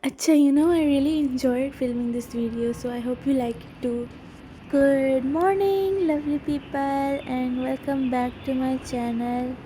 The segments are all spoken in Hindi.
Acha, I really enjoyed filming this video, so I hope you like it too. Good morning, lovely people, and welcome back to my channel.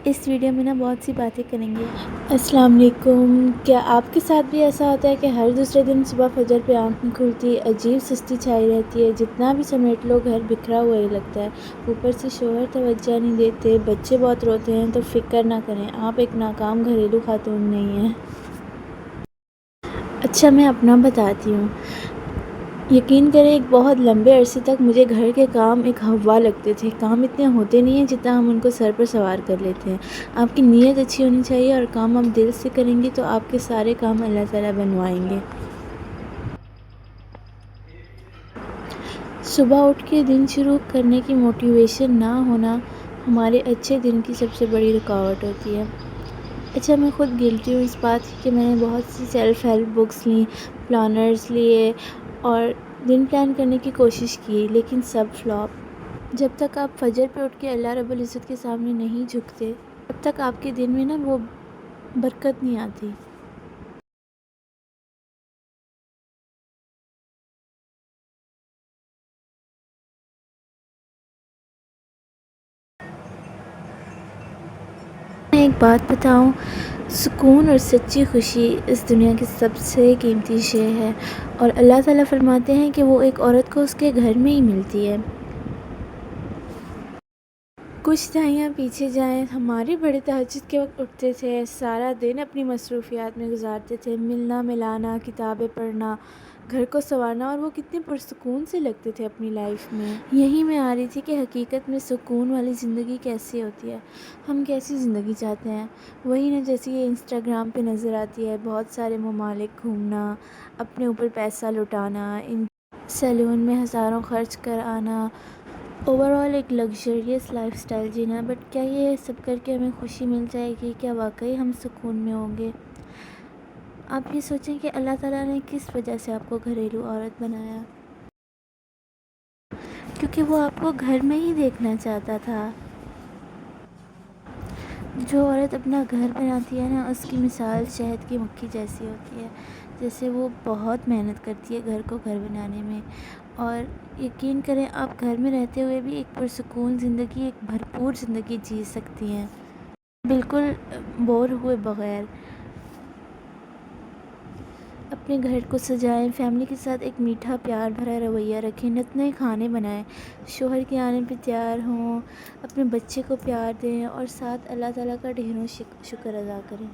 इस वीडियो में ना बहुत सी बातें करेंगे। अस्सलाम वालेकुम। क्या आपके साथ भी ऐसा होता है कि हर दूसरे दिन सुबह फजर पे आँख नहीं खुलती, अजीब सुस्ती छाई रहती है, जितना भी समेट लो घर बिखरा हुआ ही लगता है। ऊपर से शोहर तवज्जो नहीं देते, बच्चे बहुत रोते हैं, तो फ़िक्र ना करें, आप एक नाकाम घरेलू खातून नहीं हैं। अच्छा, मैं अपना बताती हूँ। यकीन करें, एक बहुत लंबे अरसे तक मुझे घर के काम एक हवा लगते थे। काम इतने होते नहीं हैं जितना हम उनको सर पर सवार कर लेते हैं। आपकी नीयत अच्छी होनी चाहिए और काम आप दिल से करेंगे तो आपके सारे काम अल्लाह ताला बनवाएंगे। सुबह उठ के दिन शुरू करने की मोटिवेशन ना होना हमारे अच्छे दिन की सबसे बड़ी रुकावट होती है। अच्छा, मैं ख़ुद गिल्टी हूँ इस बात की कि मैंने बहुत सी सेल्फ़ हेल्प बुक्स लीं, प्लानर्स लिए और दिन प्लान करने की कोशिश की, लेकिन सब फ्लॉप। जब तक आप फजर पे उठ के अल्लाह रब्बुल इज़्ज़त के सामने नहीं झुकते, तब तक आपके दिन में ना वो बरकत नहीं आती। मैं एक बात बताऊँ, सुकून और सच्ची खुशी इस दुनिया की सबसे कीमती शे है और अल्लाह ताला फरमाते हैं कि वो एक औरत को उसके घर में ही मिलती है। कुछ दहाइयाँ पीछे जाएँ, हमारे बड़े तहज्जुद के वक़्त उठते थे, सारा दिन अपनी मसरूफ़ियात में गुज़ारते थे, मिलना-मिलाना, किताबें पढ़ना, घर को सँवारना, और वो कितने पुरसुकून से लगते थे अपनी लाइफ़ में। यहीं मैं आ रही थी कि हकीकत में सुकून वाली ज़िंदगी कैसी होती है, हम कैसी ज़िंदगी चाहते हैं। वही ना, जैसे ये इंस्टाग्राम पे नज़र आती है, बहुत सारे ममालिक घूमना, अपने ऊपर पैसा लुटाना, इन सैलून में हज़ारों खर्च कर आना, ओवरऑल एक लग्ज़रियस लाइफ़स्टाइल जीना। बट क्या ये सब करके हमें खुशी मिल जाएगी? क्या वाक़ई हम सुकून में होंगे? आप ये सोचें कि अल्लाह ताला ने किस वजह से आपको घरेलू औरत बनाया? क्योंकि वो आपको घर में ही देखना चाहता था। जो औरत अपना घर बनाती है ना, उसकी मिसाल शहद की मक्खी जैसी होती है। जैसे वो बहुत मेहनत करती है घर को घर बनाने में, और यकीन करें, आप घर में रहते हुए भी एक पुरसुकून ज़िंदगी, एक भरपूर ज़िंदगी जी सकती हैं, बिल्कुल बोर हुए बग़ैर। अपने घर को सजाएं, फैमिली के साथ एक मीठा प्यार भरा रवैया रखें, नए खाने बनाएं, शोहर के आने पे तैयार हों, अपने बच्चे को प्यार दें और साथ अल्लाह ताला का ढेरों शुक्र अदा करें।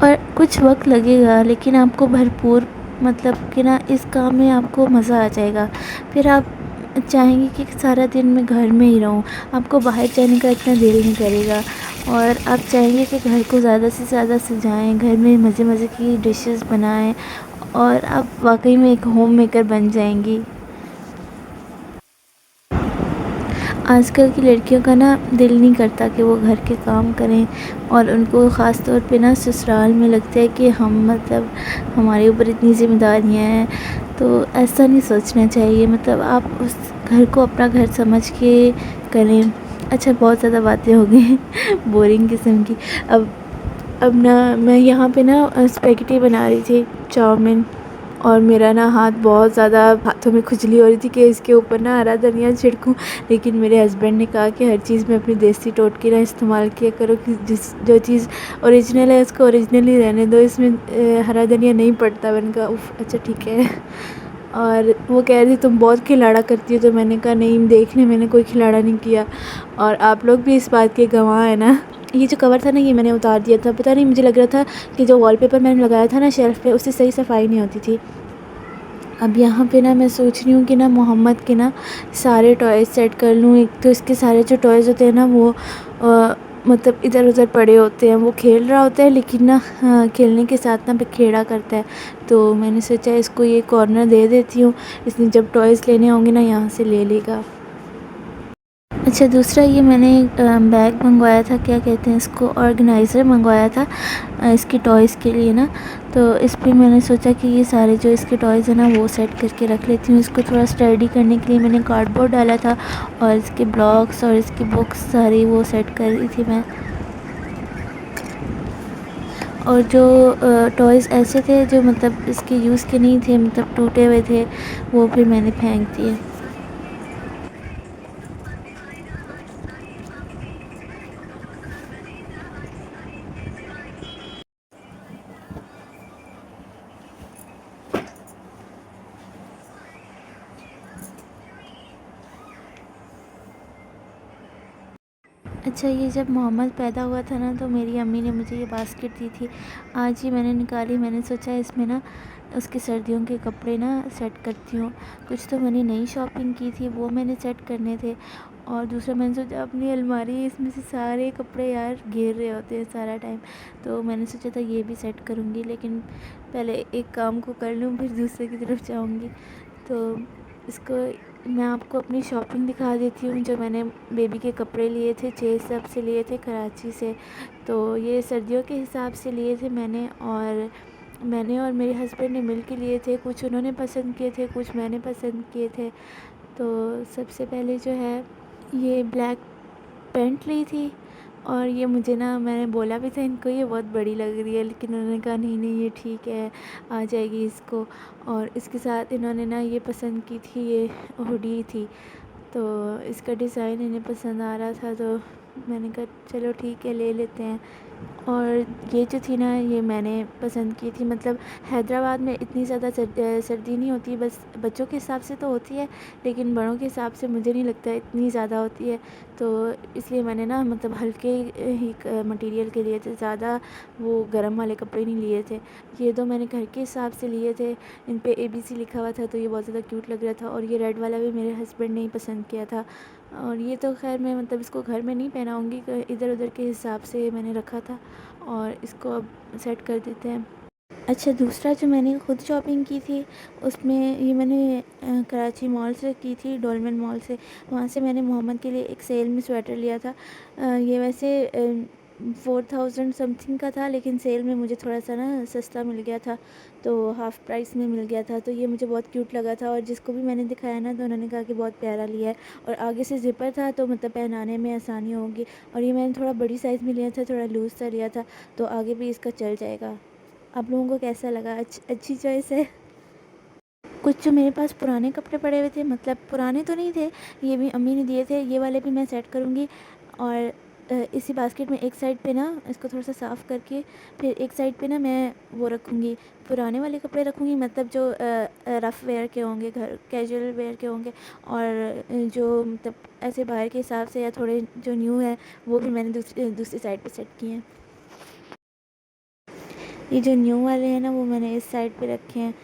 और कुछ वक्त लगेगा, लेकिन आपको भरपूर, मतलब कि ना, इस काम में आपको मज़ा आ जाएगा। फिर आप चाहेंगे कि सारा दिन मैं घर में ही रहूं, आपको बाहर जाने का इतना दिल नहीं करेगा, और आप चाहेंगे कि घर को ज़्यादा से ज़्यादा सजाएं, घर में मज़े मज़े की डिशेस बनाएं, और आप वाकई में एक होम मेकर बन जाएंगी। आजकल की लड़कियों का ना दिल नहीं करता कि वो घर के काम करें, और उनको ख़ास तौर पे ना ससुराल में लगता है कि हम, मतलब हमारे ऊपर इतनी ज़िम्मेदारियाँ हैं। तो ऐसा नहीं सोचना चाहिए, मतलब आप उस घर को अपना घर समझ के करें। अच्छा, बहुत ज़्यादा बातें हो गई बोरिंग किस्म की। अब ना मैं यहाँ पे ना स्पेगेटी बना रही थी, चाउमीन, और मेरा ना हाथ बहुत ज़्यादा, हाथों में खुजली हो रही थी कि इसके ऊपर ना हरा धनिया छिड़कूं, लेकिन मेरे हस्बैंड ने कहा कि हर चीज़ में अपनी देसी टोटके ना इस्तेमाल किया करो, कि जो चीज़ ओरिजिनल है उसको ओरिजिनल ही रहने दो, इसमें हरा धनिया नहीं पड़ता। मैंने कहा उफ़, अच्छा ठीक है। और वो कह रही तुम बहुत खिलाड़ा करती हो, तो मैंने कहा नहीं, देख लें, मैंने कोई खिलाड़ा नहीं किया, और आप लोग भी इस बात के गवाह हैं ना। ये जो कवर था ना, ये मैंने उतार दिया था, पता नहीं, मुझे लग रहा था कि जो वॉलपेपर मैंने लगाया था ना शेल्फ़ पे, उससे सही सफाई नहीं होती थी। अब यहाँ पे ना मैं सोच रही हूँ कि ना मोहम्मद के ना सारे टॉयज़ सेट कर लूँ। एक तो इसके सारे जो टॉयज़ होते हैं ना, वो मतलब इधर उधर पड़े होते हैं, वो खेल रहा होता है, लेकिन ना खेलने के साथ ना बिखेड़ा करता है। तो मैंने सोचा इसको ये कॉर्नर दे देती हूँ, इसने जब टॉयज़ लेने होंगे ना, यहाँ से ले लेगा। अच्छा, दूसरा ये मैंने बैग मंगवाया था, क्या कहते हैं इसको, ऑर्गेनाइज़र मंगवाया था इसके टॉयज़ के लिए ना। तो इस पे मैंने सोचा कि ये सारे जो इसके टॉयज़ हैं ना, वो सेट करके रख लेती हूँ। इसको थोड़ा स्टडी करने के लिए मैंने कार्डबोर्ड डाला था, और इसके ब्लॉक्स और इसकी बुक्स सारी वो सेट कर रही थी मैं। और जो टॉयज़ ऐसे थे जो मतलब इसके यूज़ के नहीं थे, मतलब टूटे हुए थे, वो फिर मैंने फेंक दिए। अच्छा, ये जब मोहम्मद पैदा हुआ था ना, तो मेरी अम्मी ने मुझे ये बास्केट दी थी। आज ही मैंने निकाली, मैंने सोचा इसमें ना उसके सर्दियों के कपड़े ना सेट करती हूँ। कुछ तो मैंने नई शॉपिंग की थी, वो मैंने सेट करने थे, और दूसरा मैंने सोचा अपनी अलमारी, इसमें से सारे कपड़े यार घेर रहे होते हैं सारा टाइम, तो मैंने सोचा था ये भी सेट करूँगी, लेकिन पहले एक काम को कर लूँ फिर दूसरे की तरफ जाऊँगी। तो इसको मैं आपको अपनी शॉपिंग दिखा देती हूँ, जो मैंने बेबी के कपड़े लिए थे, सब से लिए थे कराची से। तो ये सर्दियों के हिसाब से लिए थे मैंने और मेरे हस्बैंड ने मिल के लिए थे। कुछ उन्होंने पसंद किए थे, कुछ मैंने पसंद किए थे। तो सबसे पहले जो है ये ब्लैक पैंट ली थी, और ये मुझे ना, मैंने बोला भी था इनको ये बहुत बड़ी लग रही है, लेकिन उन्होंने कहा नहीं नहीं ये ठीक है, आ जाएगी इसको। और इसके साथ इन्होंने ना ये पसंद की थी, ये हुडी थी, तो इसका डिज़ाइन इन्हें पसंद आ रहा था, तो मैंने कहा चलो ठीक है ले लेते हैं। और ये जो थी ना, ये मैंने पसंद की थी। मतलब हैदराबाद में इतनी ज़्यादा सर्दी नहीं होती, बस बच्चों के हिसाब से तो होती है, लेकिन बड़ों के हिसाब से मुझे नहीं लगता इतनी ज़्यादा होती है। तो इसलिए मैंने ना मतलब हल्के ही मटेरियल के लिए थे, ज़्यादा वो गरम वाले कपड़े नहीं लिए थे। ये दो मैंने घर के हिसाब से लिए थे, इन पे ABC लिखा हुआ था, तो ये बहुत ज़्यादा क्यूट लग रहा था। और ये रेड वाला भी मेरे हस्बैंड ने ही पसंद किया था। और ये तो खैर मैं मतलब इसको घर में नहीं पहनाऊँगी, इधर उधर के हिसाब से मैंने रखा था, और इसको अब सेट कर देते हैं। अच्छा, दूसरा जो मैंने खुद शॉपिंग की थी, उसमें ये मैंने कराची मॉल से की थी, डोलमन मॉल से। वहाँ से मैंने मोहम्मद के लिए एक सेल में स्वेटर लिया था। ये वैसे 4000 समथिंग का था, लेकिन सेल में मुझे थोड़ा सा ना सस्ता मिल गया था, तो हाफ़ प्राइस में मिल गया था। तो ये मुझे बहुत क्यूट लगा था, और जिसको भी मैंने दिखाया ना, तो उन्होंने कहा कि बहुत प्यारा लिया है, और आगे से ज़िपर था, तो मतलब पहनाने में आसानी होगी। और ये मैंने थोड़ा बड़ी साइज़ में लिया था, थोड़ा लूज़ सा लिया था, तो आगे भी इसका चल जाएगा। आप लोगों को कैसा लगा? अच्छी चॉइस है। कुछ जो मेरे पास पुराने कपड़े पड़े हुए थे, मतलब पुराने तो नहीं थे, ये भी अम्मी ने दिए थे, ये वाले भी मैं सेट करूँगी। और इसी बास्केट में एक साइड पे ना इसको थोड़ा सा साफ़ करके, फिर एक साइड पे ना मैं वो रखूँगी, पुराने वाले कपड़े रखूँगी, मतलब जो रफ़ वेयर के होंगे, घर कैजुअल वेयर के होंगे। और जो मतलब ऐसे बाहर के हिसाब से या थोड़े जो न्यू है, वो भी मैंने दूसरी साइड पे सेट किए हैं। ये जो न्यू वाले हैं ना, वो मैंने इस साइड पे रखे हैं।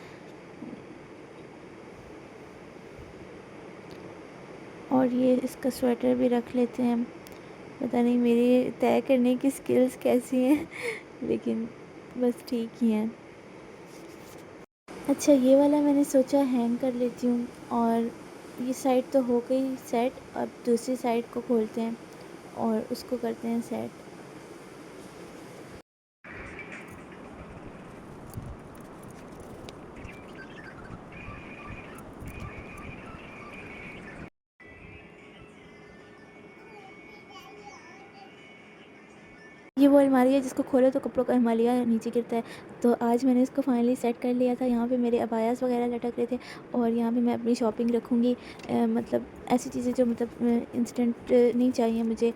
और ये इसका स्वेटर भी रख लेते हैं। पता नहीं मेरी तय करने की स्किल्स कैसी हैं लेकिन बस ठीक ही हैं। अच्छा, ये वाला मैंने सोचा हैंग कर लेती हूँ। और ये साइड तो हो गई सेट, अब दूसरी साइड को खोलते हैं और उसको करते हैं सेट। ये वो अलमारी है जिसको खोलो तो कपड़ों का हिमालय नीचे गिरता है। तो आज मैंने इसको फाइनली सेट कर लिया था। यहाँ पे मेरे अबायास वगैरह लटक रहे थे, और यहाँ पे मैं अपनी शॉपिंग रखूँगी। मतलब ऐसी चीज़ें जो मतलब इंस्टेंट नहीं चाहिए मुझे,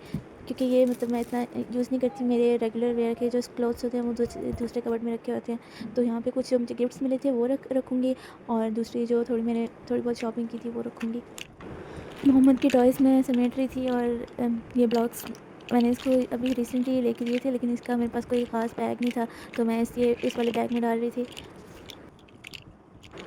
क्योंकि ये मतलब मैं इतना यूज़ नहीं करती। मेरे रेगुलर वेयर के जो क्लोथ्स होते हैं वो दूसरे कबर्ड में रखे होते हैं। तो यहाँ पे कुछ जो मुझे गिफ्ट्स मिले थे वो रखूँगी, और दूसरी जो मैंने थोड़ी बहुत शॉपिंग की थी वो रखूँगी। मोहम्मद की टॉयज़ मैं समेट रही थी, और ये ब्लॉक्स मैंने इसको अभी रिसेंटली लेके दिए थे, लेकिन इसका मेरे पास कोई ख़ास बैग नहीं था, तो मैं इस वाले बैग में डाल रही थी।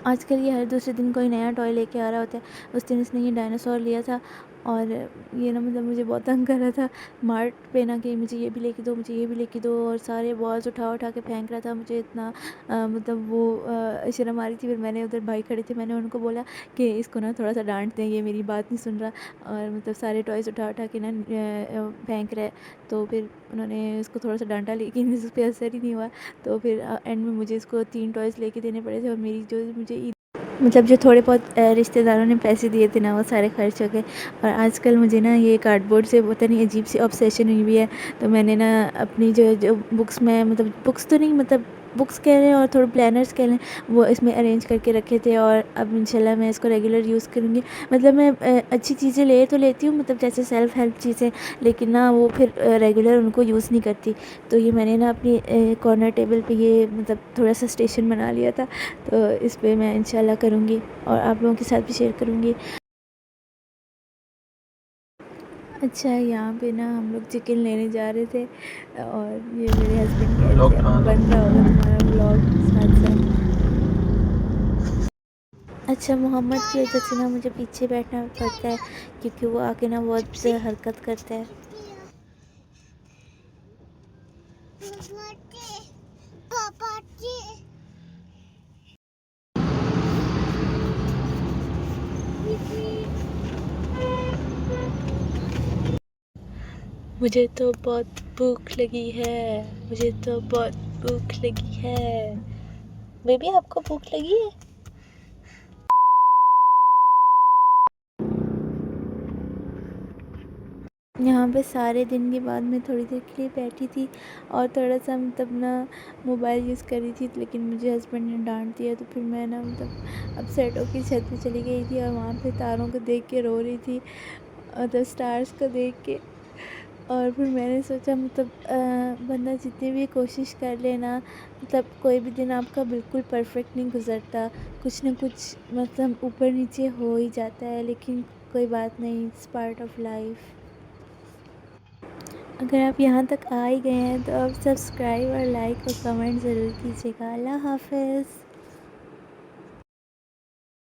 आजकल ये हर दूसरे दिन कोई नया टॉय लेके आ रहा होता है। उस दिन इसने ये डायनासोर लिया था, और ये ना मतलब मुझे बहुत तंग कर रहा था मार्ट पे ना, कि मुझे ये भी लेके दो, मुझे ये भी लेके दो, और सारे बॉल्स उठा उठा के फेंक रहा था। मुझे इतना मतलब वो शर्म आ रही थी। फिर मैंने उधर भाई खड़े थे, मैंने उनको बोला कि इसको ना थोड़ा सा डांट दें, ये मेरी बात नहीं सुन रहा, और मतलब सारे टॉयज़ उठा उठा के ना फेंक रहा है। तो फिर उन्होंने उसको थोड़ा सा डांटा, लेकिन उस पर असर ही नहीं हुआ। तो फिर एंड में मुझे इसको 3 टॉयज़ लेके देने पड़े थे, और मेरी जो मुझे मतलब जो थोड़े बहुत रिश्तेदारों ने पैसे दिए थे ना वो सारे खर्च हो गए। और आजकल मुझे ना ये कार्डबोर्ड से पता नहीं अजीब सी ऑब्सेशन हुई हुई है। तो मैंने ना अपनी जो जो बुक्स में मतलब बुक्स तो नहीं मतलब बुक्स कह लें और थोड़े प्लानर्स कह लें वो इसमें अरेंज करके रखे थे। और अब इंशाल्लाह मैं इसको रेगुलर यूज़ करूँगी। मतलब मैं अच्छी चीज़ें ले तो लेती हूँ मतलब जैसे सेल्फ़ हेल्प चीज़ें, लेकिन ना वो फिर रेगुलर उनको यूज़ नहीं करती। तो ये मैंने ना अपनी कॉर्नर टेबल पे ये मतलब थोड़ा सा स्टेशन बना लिया था। तो इस पे मैं इंशाल्लाह करूँगी और आप लोगों के साथ भी शेयर करूँगी। अच्छा, यहाँ पे ना हम लोग चिकन लेने जा रहे थे और ये मेरे हस्बैंड कह रहे थे अम्मा बन रहा होगा तुम्हारा व्लॉग साथ साथ। अच्छा, मोहम्मद की वजह से ना मुझे पीछे बैठना पड़ता है क्योंकि वो आके ना बहुत हरकत करता है। मुझे तो बहुत भूख लगी है, मुझे तो बहुत भूख लगी है। बेबी आपको भूख लगी है? यहाँ पे सारे दिन के बाद मैं थोड़ी देर के लिए बैठी थी और थोड़ा सा मतलब ना मोबाइल यूज़ कर रही थी, लेकिन मुझे हस्बैंड ने डांट दिया। तो फिर मैं ना मतलब अपसेट होकर छत पे चली गई थी और वहाँ पे तारों को देख के रो रही थी और द स्टार्स को देख के। और फिर मैंने सोचा मतलब बंदा जितनी भी कोशिश कर ले ना मतलब कोई भी दिन आपका बिल्कुल परफेक्ट नहीं गुजरता, कुछ ना कुछ मतलब ऊपर नीचे हो ही जाता है, लेकिन कोई बात नहीं, इट्स पार्ट ऑफ लाइफ। अगर आप यहाँ तक आ ही गए हैं तो आप सब्सक्राइब और लाइक और कमेंट ज़रूर कीजिएगा। अल्लाह हाफ़िज़।